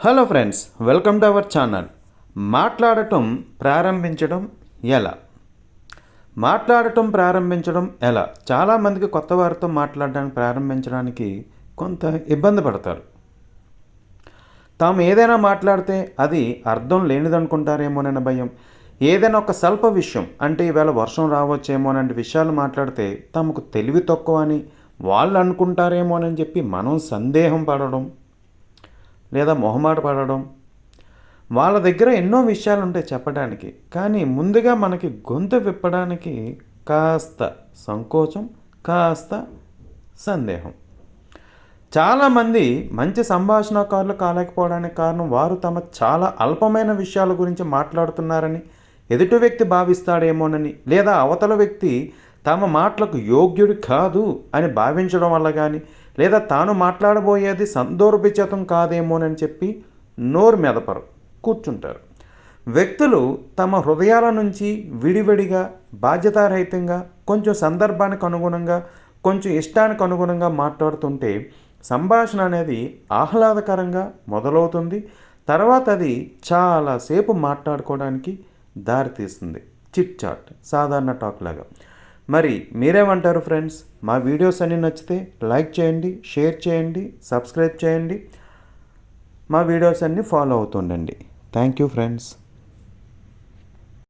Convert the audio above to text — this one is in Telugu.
Hello friends, welcome to our channel. మాట్లాడటం ప్రారంభించడం ఎలా? చాలామందికి కొత్త వారితో మాట్లాడడానికి ప్రారంభించడానికి కొంత ఇబ్బంది పడతారు. తాము ఏదైనా మాట్లాడితే అది అర్థం లేనిదనుకుంటారేమోనన్న భయం, ఏదైనా ఒక స్వల్ప విషయం అంటే ఈవేళ వర్షం రావచ్చేమోనంటే విషయాలు మాట్లాడితే తమకు తెలివి తక్కువ అని వాళ్ళు అనుకుంటారేమోనని చెప్పి మనం సందేహం పడడం లేదా మొహమాట పడడం. వాళ్ళ దగ్గర ఎన్నో విషయాలు ఉంటాయి చెప్పడానికి, కానీ ముందుగా మనకి గొంతు విప్పడానికి కాస్త సంకోచం, కాస్త సందేహం. చాలామంది మంచి సంభాషణకారులు కాలేకపోవడానికి కారణం వారు తమ చాలా అల్పమైన విషయాల గురించి మాట్లాడుతున్నారని ఎదుటి వ్యక్తి భావిస్తాడేమోనని, లేదా అవతల వ్యక్తి తమ మాటలకు యోగ్యుడు కాదు అని భావించడం వల్ల కానీ, లేదా తాను మాట్లాడబోయేది సందర్భోచితం కాదేమోనని చెప్పి నోరు మెదపరు, కూర్చుంటారు. వ్యక్తులు తమ హృదయాల నుంచి విడివిడిగా బాధ్యతారహితంగా కొంచెం సందర్భానికి అనుగుణంగా కొంచెం ఇష్టానికి అనుగుణంగా మాట్లాడుతుంటే సంభాషణ అనేది ఆహ్లాదకరంగా మొదలవుతుంది. తర్వాత అది చాలాసేపు మాట్లాడుకోవడానికి దారితీస్తుంది. చిట్ చాట్, సాధారణ టాక్ లాగా. మరి మీరేమంటారు ఫ్రెండ్స్? మా వీడియోస్ అన్నీ నచ్చితే లైక్ చేయండి, షేర్ చేయండి, సబ్స్క్రైబ్ చేయండి. మా వీడియోస్ అన్నీ ఫాలో అవుతుండండి. Thank you friends.